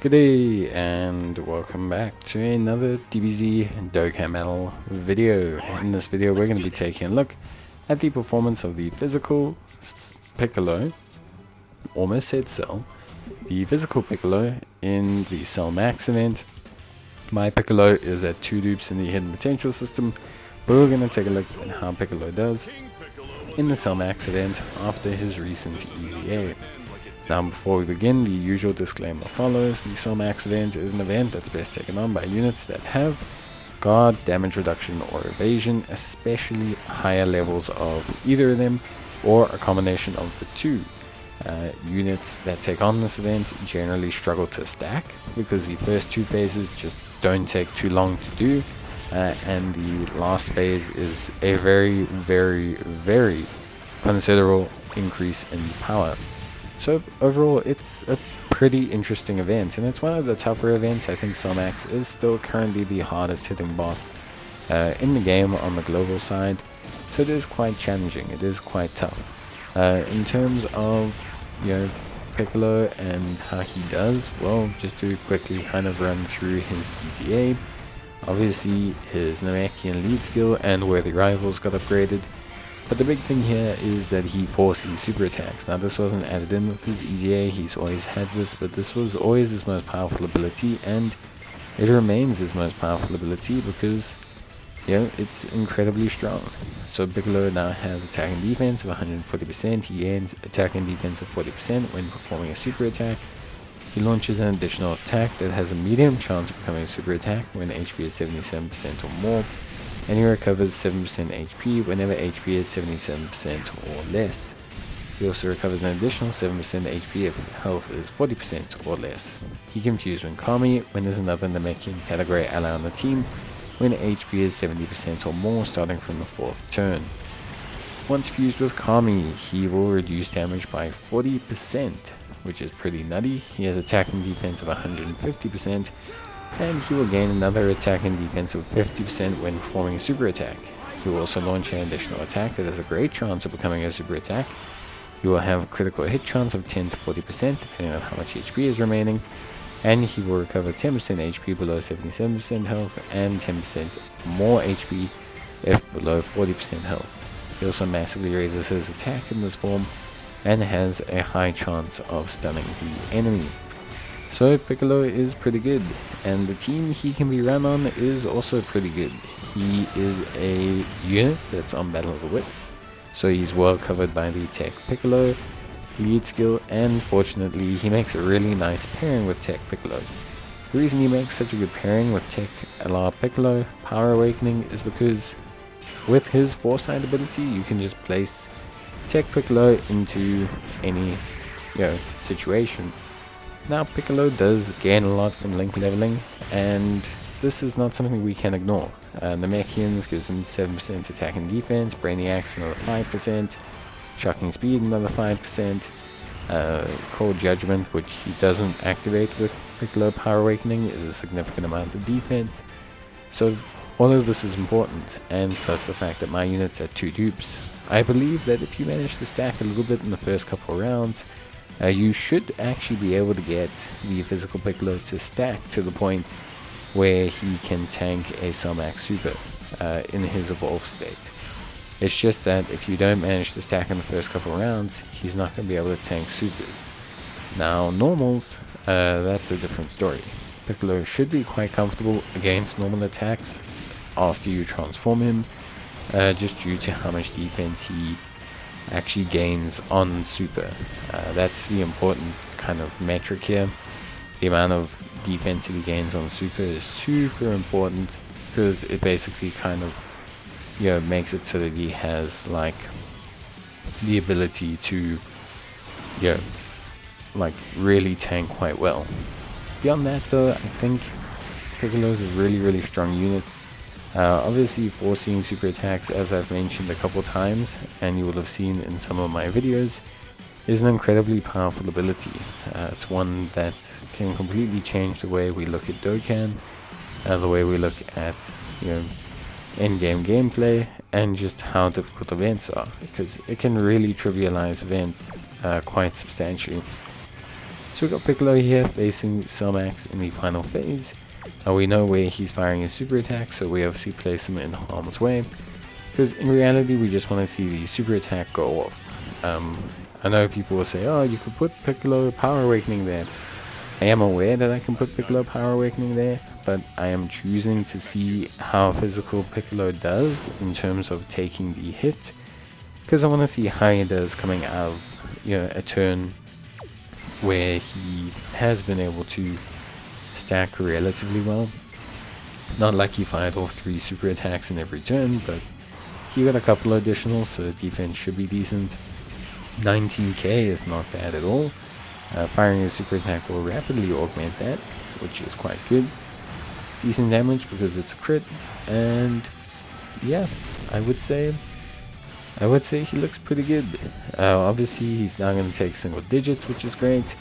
Good day and welcome back to another Dbz Dokkan video. In this video we're going to be taking a look at the performance of the physical Piccolo, almost said Cell, the physical Piccolo in the Cell Max event. My Piccolo is at 2 dupes in the hidden potential system, but we're going to take a look at how Piccolo does in the Cell Max event after his recent EZA. Now before we begin, the usual disclaimer follows. The Cell Max event is an event that's best taken on by units that have guard, damage reduction, or evasion, especially higher levels of either of them, or a combination of the two. Units that take on this event generally struggle to stack, because the first two phases just don't take too long to do, and the last phase is a very considerable increase in power. So overall, it's a pretty interesting event, and it's one of the tougher events. I think Cell Max is still currently the hardest hitting boss in the game on the global side, so it is quite challenging, it is quite tough. In terms of, Piccolo and how he does, well, just to quickly kind of run through his EZA, obviously his Namekian lead skill and Worthy Rivals got upgraded. But the big thing here is that he foresees super attacks. Now this wasn't added in with his EZA, he's always had this, but this was always his most powerful ability, and it remains his most powerful ability because, it's incredibly strong. So Piccolo now has attack and defense of 140%, he gains attack and defense of 40% when performing a super attack. He launches an additional attack that has a medium chance of becoming a super attack when HP is 77% or more. And he recovers 7% HP whenever HP is 77% or less. He also recovers an additional 7% HP if health is 40% or less. He can fuse when Kami when there's another Namekian category ally on the team when HP is 70% or more starting from the 4th turn. Once fused with Kami, he will reduce damage by 40%, which is pretty nutty. He has attack and defense of 150%. And he will gain another attack and defense of 50% when performing a super attack. He will also launch an additional attack that has a great chance of becoming a super attack. He will have a critical hit chance of 10 to 40% depending on how much HP is remaining. And he will recover 10% HP below 77% health and 10% more HP if below 40% health. He also massively raises his attack in this form and has a high chance of stunning the enemy. So Piccolo is pretty good, and the team he can be run on is also pretty good. He is a unit that's on Battle of the Wits, so he's well covered by the Tech Piccolo lead skill, and fortunately he makes a really nice pairing with Tech Piccolo. The reason he makes such a good pairing with Tech LR Piccolo Power Awakening is because with his Foresight ability you can just place Tech Piccolo into any situation. Now Piccolo does gain a lot from link leveling, and this is not something we can ignore. Namekians gives him 7% attack and defense, Brainiacs another 5%, Shocking Speed another 5%, Cold Judgment, which he doesn't activate with Piccolo Power Awakening, is a significant amount of defense. So all of this is important, and plus the fact that my unit's at 2 dupes. I believe that if you manage to stack a little bit in the first couple of rounds, you should actually be able to get the physical Piccolo to stack to the point where he can tank a Cell Max Super in his evolved state. It's just that if you don't manage to stack in the first couple of rounds, he's not going to be able to tank Supers. Now normals, that's a different story. Piccolo should be quite comfortable against normal attacks after you transform him, just due to how much defense he actually gains on super. That's the important kind of metric here. The amount of defense that he gains on super is super important, because it basically kind of makes it so that he has like the ability to really tank quite well. Beyond that though, I think Piccolo's a really strong unit. Obviously foreseeing super attacks, as I've mentioned a couple times and you will have seen in some of my videos, is an incredibly powerful ability. It's one that can completely change the way we look at Dokkan, the way we look at in-game gameplay, and just how difficult events are, because it can really trivialize events quite substantially. So we got Piccolo here facing Cell Max in the final phase. We know where he's firing his super attack, so we obviously place him in harm's way. Because in reality, we just want to see the super attack go off. I know people will say, oh, you could put Piccolo Power Awakening there. I am aware that I can put Piccolo Power Awakening there, but I am choosing to see how physical Piccolo does in terms of taking the hit. Because I want to see how he does coming out of, a turn where he has been able to stack relatively well. Not like he fired all 3 super attacks in every turn, but he got a couple additional, so his defense should be decent. 19k is not bad at all. Firing a super attack will rapidly augment that, which is quite good. Decent damage because it's a crit, and yeah, I would say he looks pretty good. Obviously he's now going to take single digits, which is great.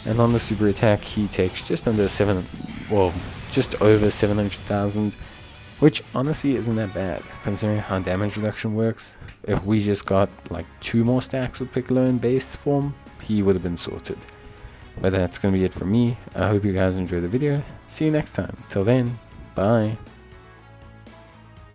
And on the super attack, he takes just over 700,000, which honestly isn't that bad, considering how damage reduction works. If we just got like 2 more stacks with Piccolo in base form, he would have been sorted. But that's going to be it from me. I hope you guys enjoyed the video. See you next time. Till then, bye.